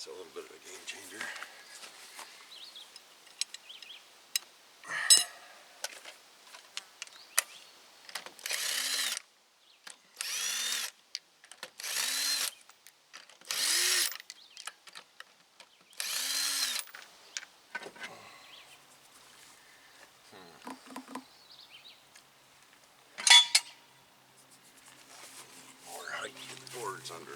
That's a little bit of a game changer. More height to get the boards under.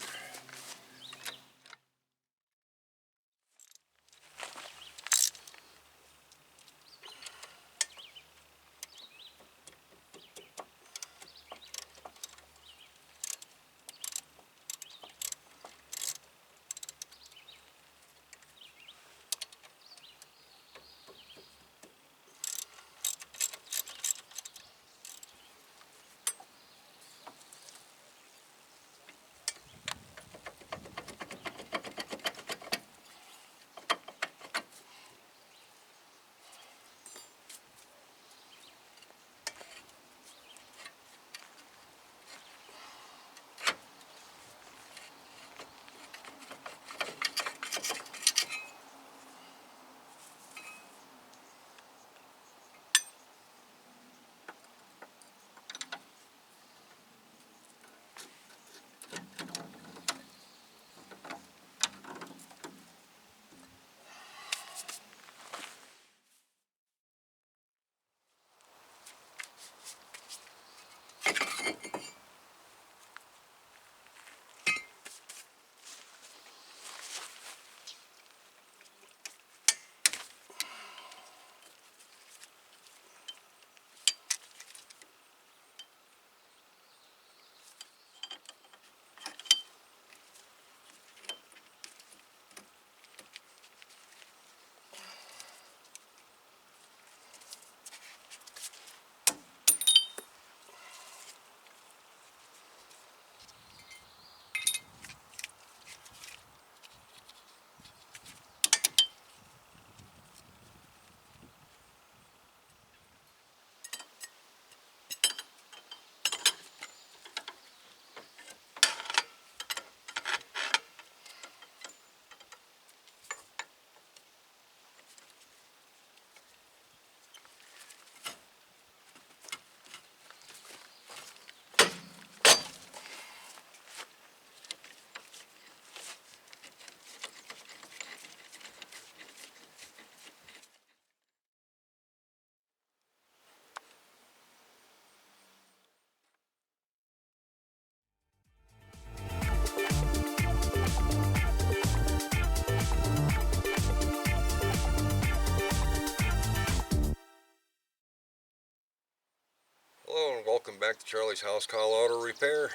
Hello and welcome back to Charlie's House Call Auto Repair.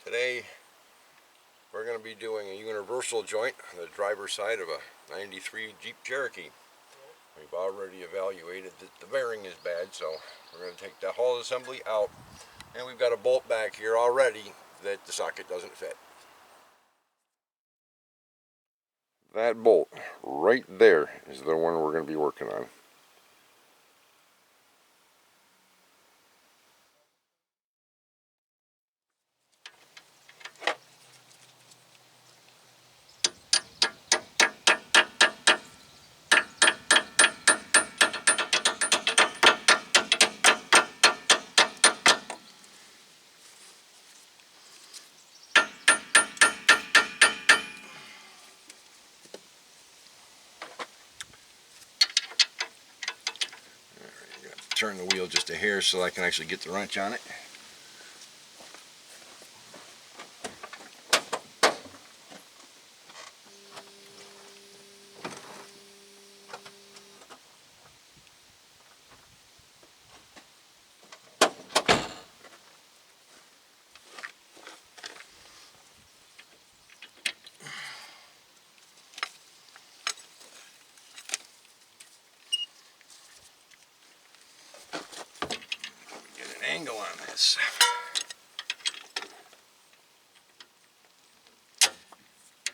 Today we're going to be doing a universal joint on the driver's side of a 93 Jeep Cherokee. We've already evaluated that the bearing is bad, so we're going to take the whole assembly out, and we've got a bolt back here already that the socket doesn't fit. That bolt right there is the one we're going to be working on. Turn the wheel just a hair so I can actually get the wrench on it. Angle on this.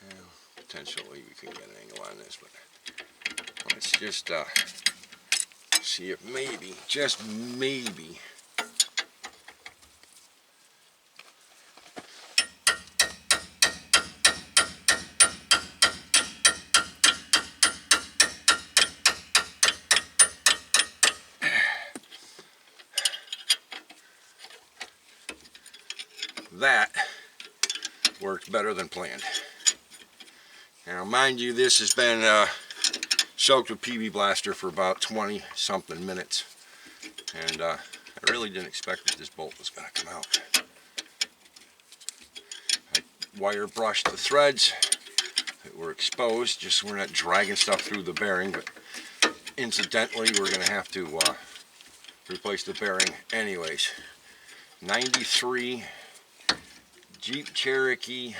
Well, potentially we can get an angle on this, but let's just see if maybe, just maybe, that worked better than planned. Now mind you, this has been soaked with PB Blaster for about 20 something minutes, and I really didn't expect that this bolt was going to come out. I wire brushed the threads that were exposed just so we're not dragging stuff through the bearing, but incidentally we're going to have to replace the bearing anyways. 93 Jeep Cherokee.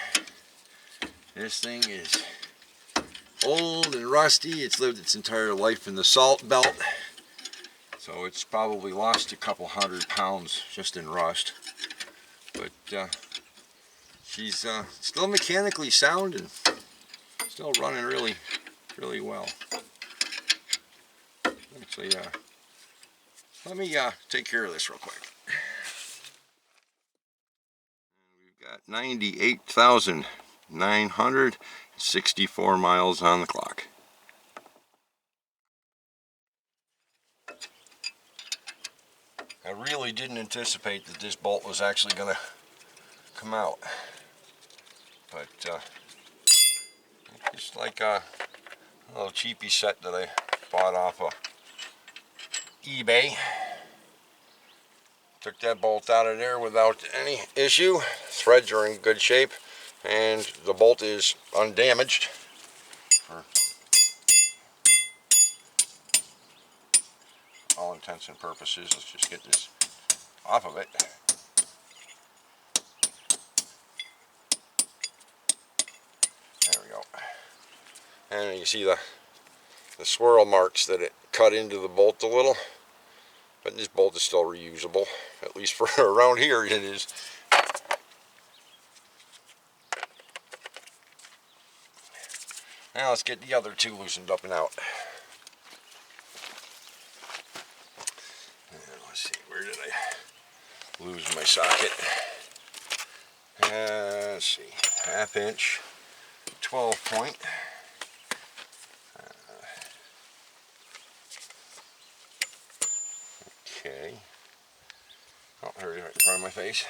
This thing is old and rusty. It's lived its entire life in the salt belt, so it's probably lost a couple 100 pounds just in rust. But she's still mechanically sound and still running really well. Actually, let me take care of this real quick. We've got 98,964 miles on the clock. I really didn't anticipate that this bolt was actually going to come out, but it's like a little cheapy set that I bought off of eBay. Took that bolt out of there without any issue. Threads are in good shape and the bolt is undamaged. For all intents and purposes, let's just get this off of it. There we go. And you see the swirl marks that it cut into the bolt a little. But this bolt is still reusable, at least for around here it is. Now let's get the other two loosened up and out. And let's see, where did I lose my socket? Let's see, 1/2 inch, 12 point. Okay. Oh, there it is, right in front of my face.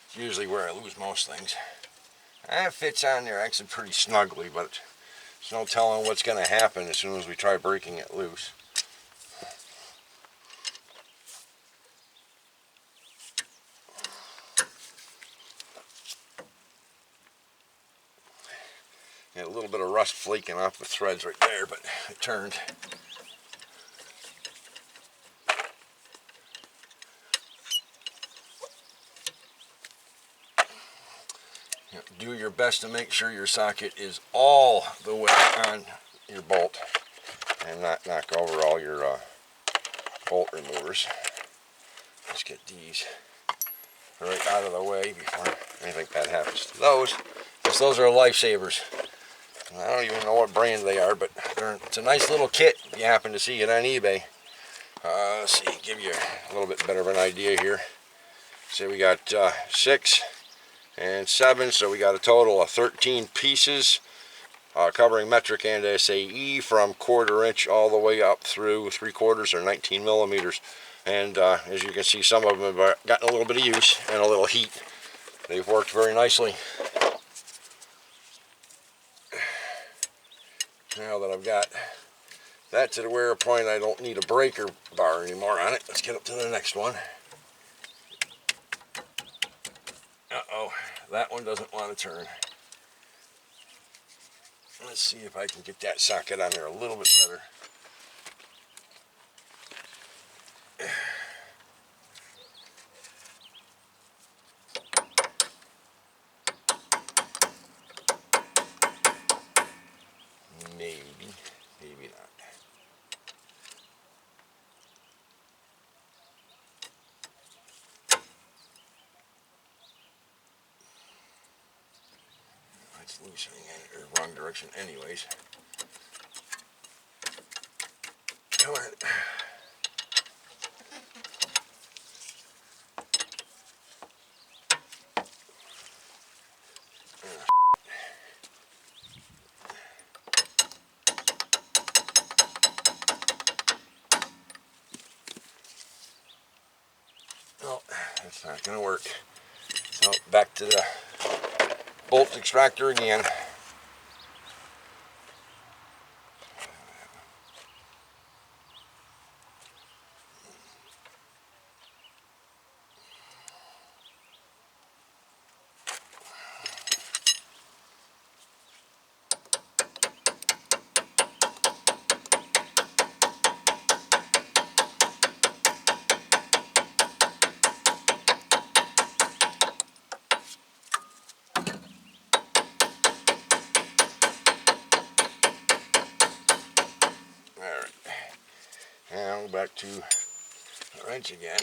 It's usually where I lose most things. That fits on there actually pretty snugly, but there's no telling what's going to happen as soon as we try breaking it loose. Yeah, a little bit of rust flaking off the threads right there, but it turned. Do your best to make sure your socket is all the way on your bolt and not knock over all your bolt removers. Let's get these right out of the way before anything bad happens to those, because those are lifesavers. And I don't even know what brand they are, but it's a nice little kit if you happen to see it on eBay. Let's see, give you a little bit better of an idea here. So we got 6 and 7, so we got a total of 13 pieces, covering metric and SAE from 1/4 inch all the way up through 3/4 or 19 millimeters. And as you can see, some of them have gotten a little bit of use and a little heat. They've worked very nicely. Now that I've got that to the wear point, I don't need a breaker bar anymore on it. Let's get up to the next one. Uh-oh, that one doesn't want to turn. Let's see if I can get that socket on there a little bit better. Maybe, maybe not. It's loosening in the wrong direction anyways. Come on. No, that's not going to work. So Now back to the bolt extractor again. Now back to the wrench again.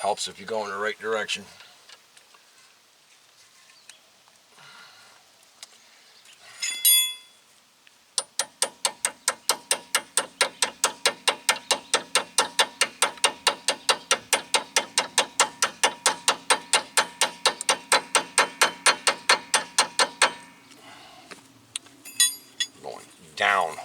Helps if you go in the right direction. Down.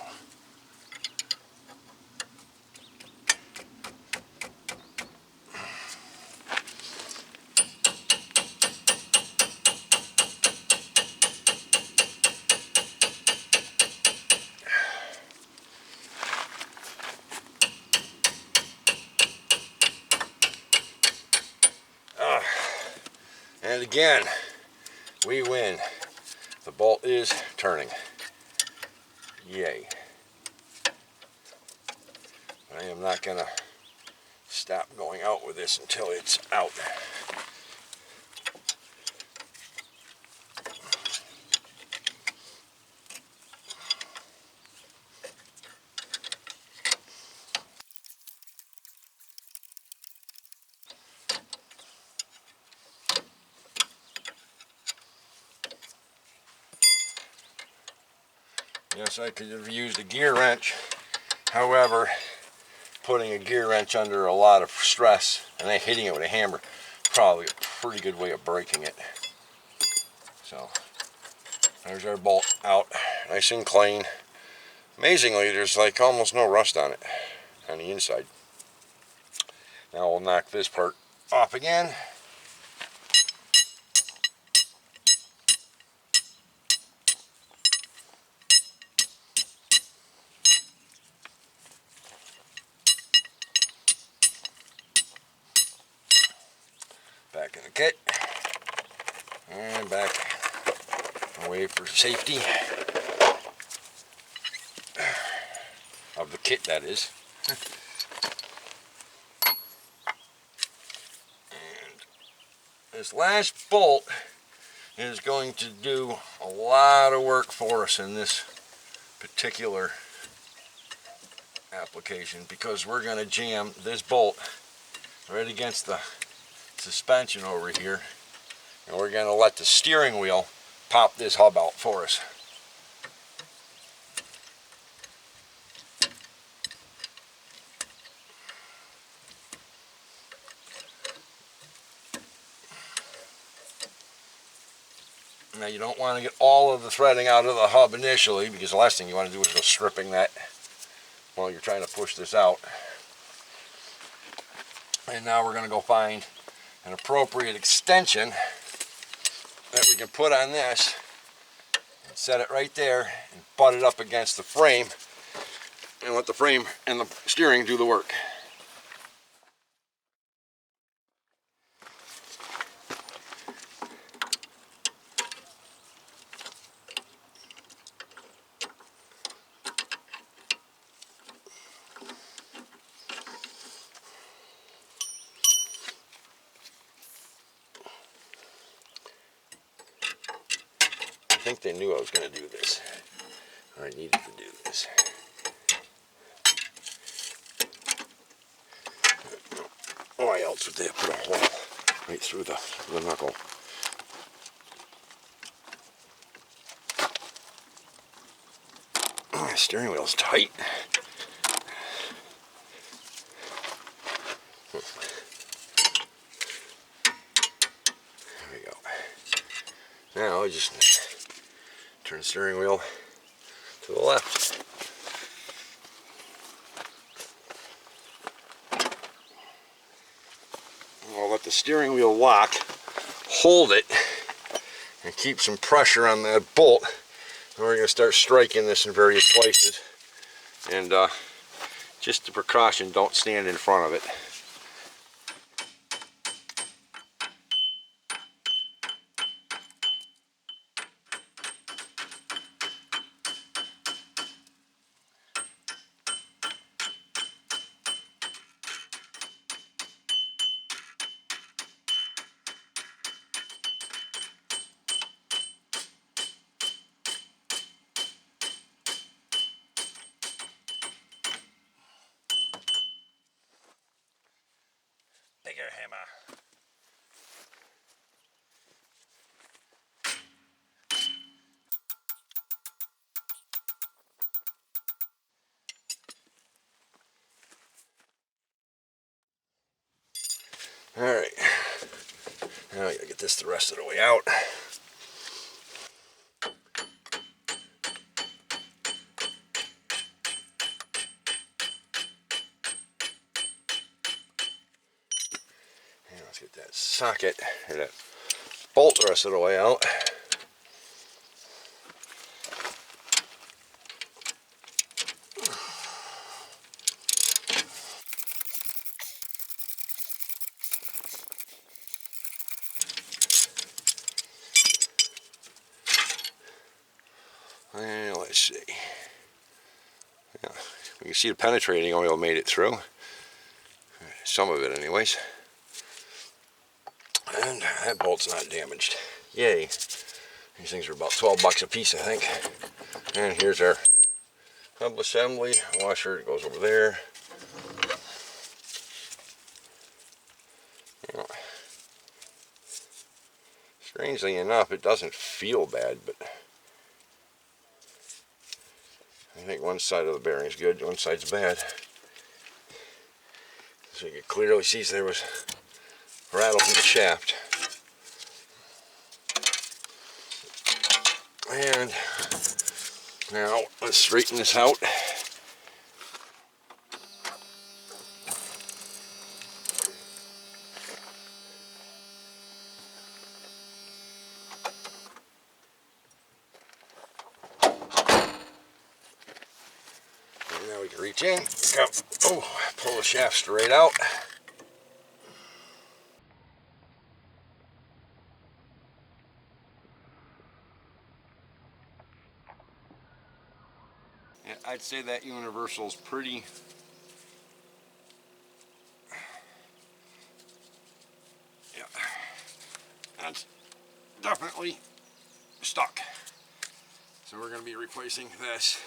And again, we win. The bolt is turning. Yay. I am not going to stop going out with this until it's out. Yes, I could have used a gear wrench. However, putting a gear wrench under a lot of stress and then hitting it with a hammer, probably a pretty good way of breaking it. So, there's our bolt out, nice and clean. Amazingly, there's like almost no rust on it, on the inside. Now we'll knock this part off again. Back in the kit, and back away for safety of the kit, that is. And this last bolt is going to do a lot of work for us in this particular application, because we're going to jam this bolt right against the suspension over here, and we're going to let the steering wheel pop this hub out for us. Now you don't want to get all of the threading out of the hub initially, because the last thing you want to do is go stripping that while you're trying to push this out. And now we're going to go find an appropriate extension that we can put on this and set it right there and butt it up against the frame and let the frame and the steering do the work. I think they knew I was going to do this. I needed to do this. Why else would they have put a hole right through the knuckle? Oh, the steering wheel's tight. There we go. Now I just Turn the steering wheel to the left. I'll let the steering wheel lock, hold it, and keep some pressure on that bolt. And we're going to start striking this in various places. And just a precaution, don't stand in front of it. Bigger hammer. Alright, now I gotta get this the rest of the way out. And let's get that socket, or that bolt the rest of the way out. And let's see. Yeah, you can see the penetrating oil made it through. Some of it anyways. And that bolt's not damaged. Yay. These things are about 12 bucks a piece, I think. And here's our hub assembly. Washer, it goes over there. Yeah. Strangely enough, it doesn't feel bad, but I think one side of the bearing is good, one side's bad. So you can clearly see there was rattles in the shaft. And now let's straighten this out. And now we can reach in, pull the shaft straight out. Yeah, I'd say that universal's pretty that's definitely stuck. So we're going to be replacing this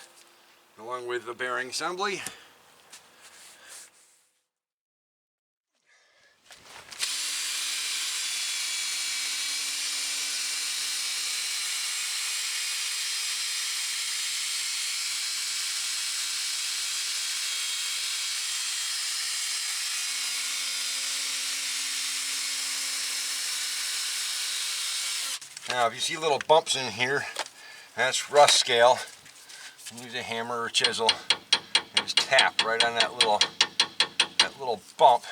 along with the bearing assembly. Now if you see little bumps in here, that's rust scale. Use a hammer or chisel and just tap right on that little bump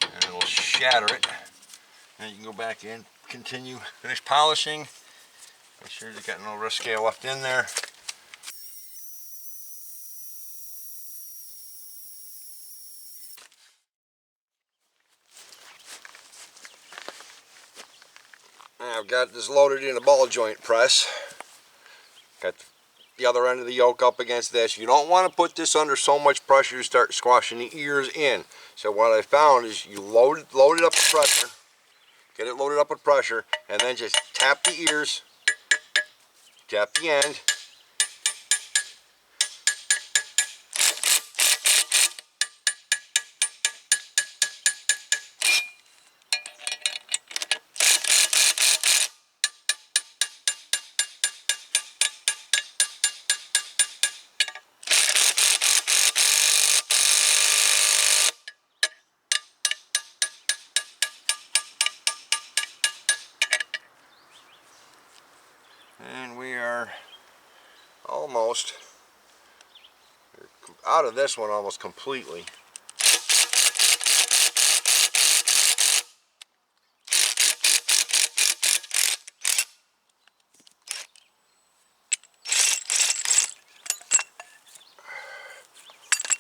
and it'll shatter it. And you can go back in, continue, finish polishing. Make sure you've got no rust scale left in there. I've got this loaded in a ball joint press. Got the other end of the yoke up against this. You don't want to put this under so much pressure you start squashing the ears in. So what I found is you load it up with pressure, get it loaded up with pressure, and then just tap the ears, tap the end. And we are almost. They're out of this one almost completely.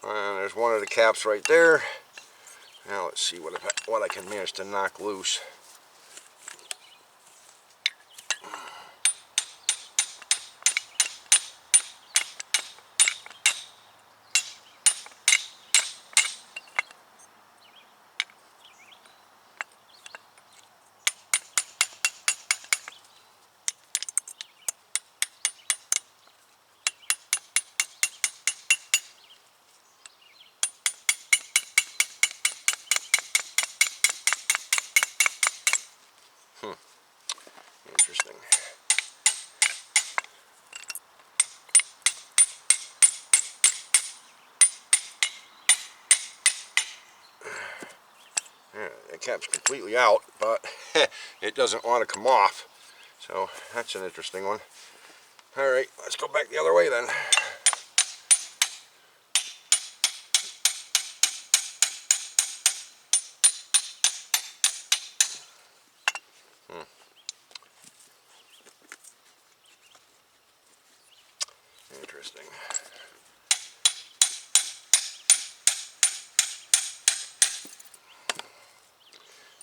And there's one of the caps right there. Now let's see what I can manage to knock loose. Interesting. Yeah, that cap's completely out, but it doesn't want to come off. So that's an interesting one. Alright, let's go back the other way then. Interesting.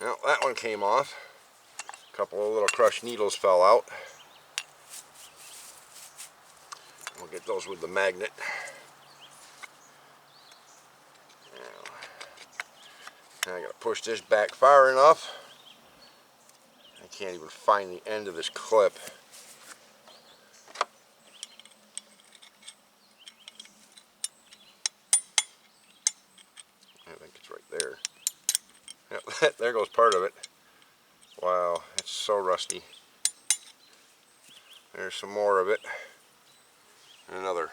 Well, that one came off. A couple of little crushed needles fell out. We'll get those with the magnet. Now I gotta push this back far enough. I can't even find the end of this clip. I think it's right there. Yep, there goes part of it. Wow, it's so rusty. There's some more of it. And another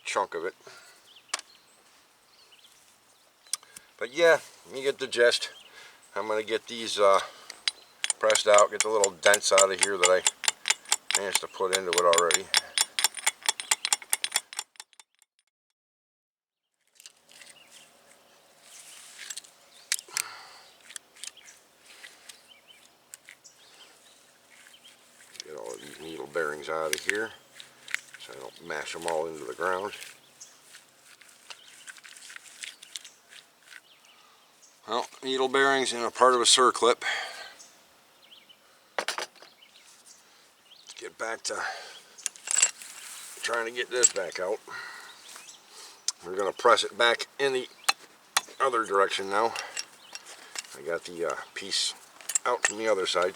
chunk of it. But yeah, you get the gist. I'm going to get these pressed out, get the little dents out of here that I managed to put into it already. Get all of these needle bearings out of here so I don't mash them all into the ground. Well, needle bearings in a part of a circlip. Let's get back to trying to get this back out. We're going to press it back in the other direction now. I got the piece out from the other side.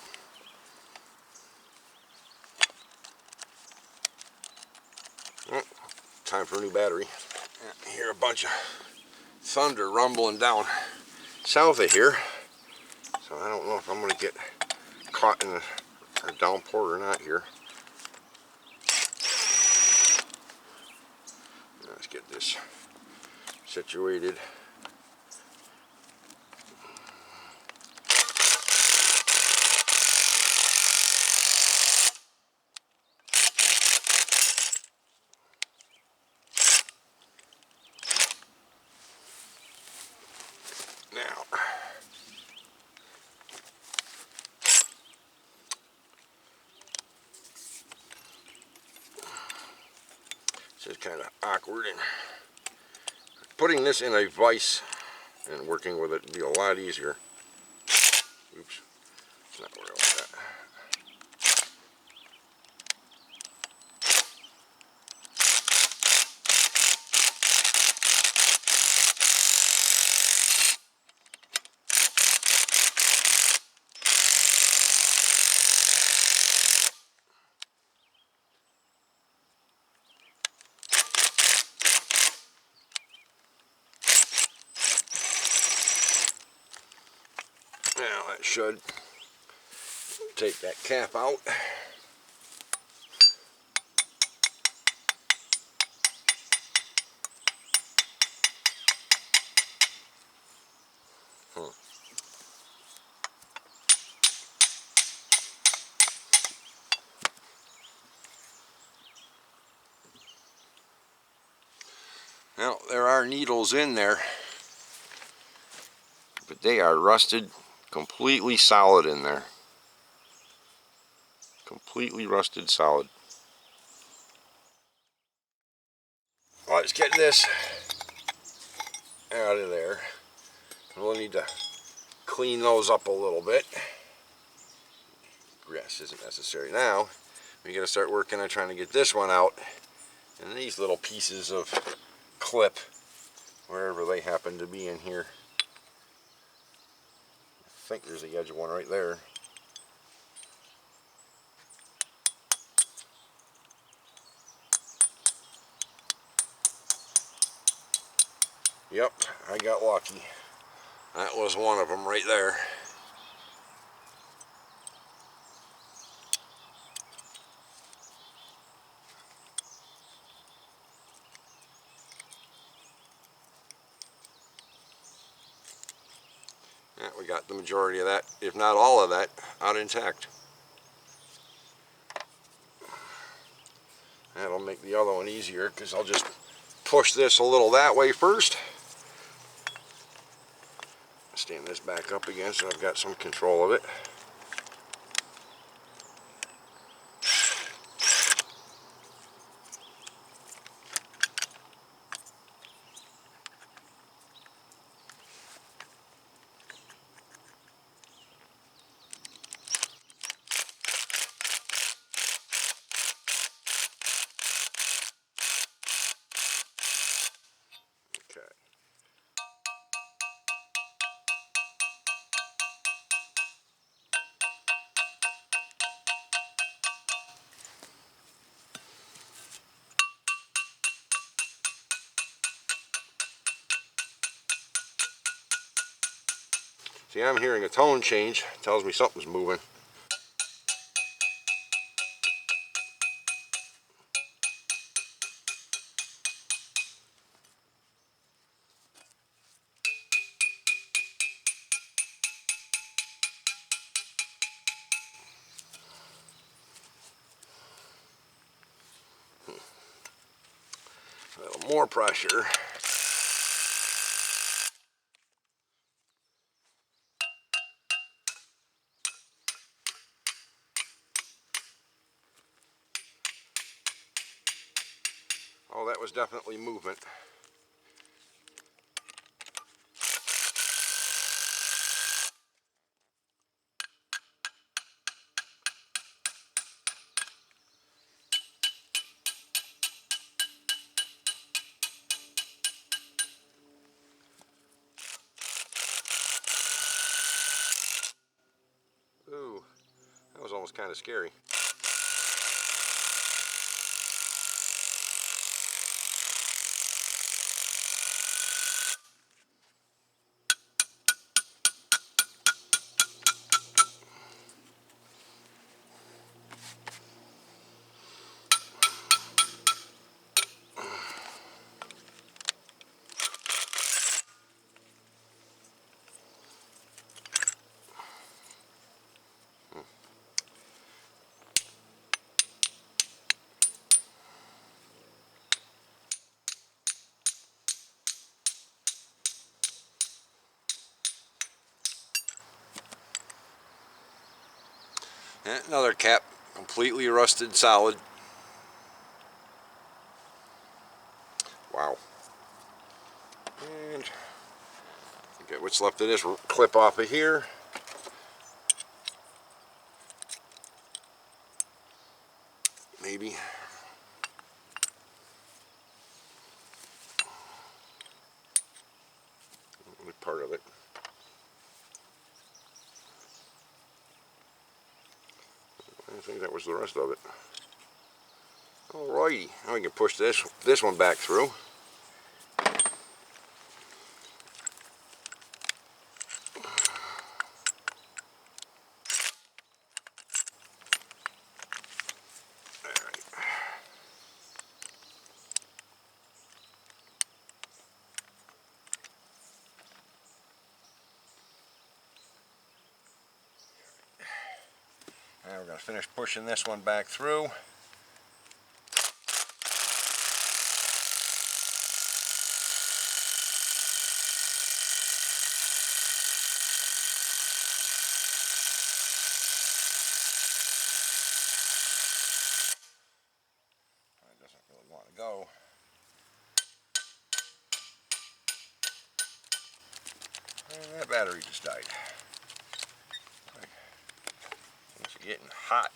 Oh, time for a new battery. I hear a bunch of thunder rumbling down south of here, so I don't know if I'm going to get caught in a downpour or not here. Let's get this situated. Now, this is kind of awkward, and putting this in a vise and working with it would be a lot easier. Oops, it's not where I want that. Now that should take that cap out. Now, there are needles in there, but they are rusted, completely solid in there. Completely rusted solid. Well, let's get this out of there. We'll need to clean those up a little bit. Grass isn't necessary now. We got to start working on trying to get this one out, and these little pieces of clip, wherever they happen to be in here. I think there's the edge of one right there. Yep, I got lucky. That was one of them right there. Yeah, we got the majority of that, if not all of that, out intact. That'll make the other one easier, because I'll just push this a little that way first. Stand this back up again so I've got some control of it. Okay. See, I'm hearing a tone change. It tells me something's moving. A little more pressure. Oh, that was definitely movement. Ooh, that was almost kind of scary. And another cap, completely rusted solid. Wow. And get what's left of this clip off of here. Maybe. Only part of it. I think that was the rest of it. Alrighty, now we can push this one back through. Now we're going to finish pushing this one back through. And that battery just died. It's getting hot.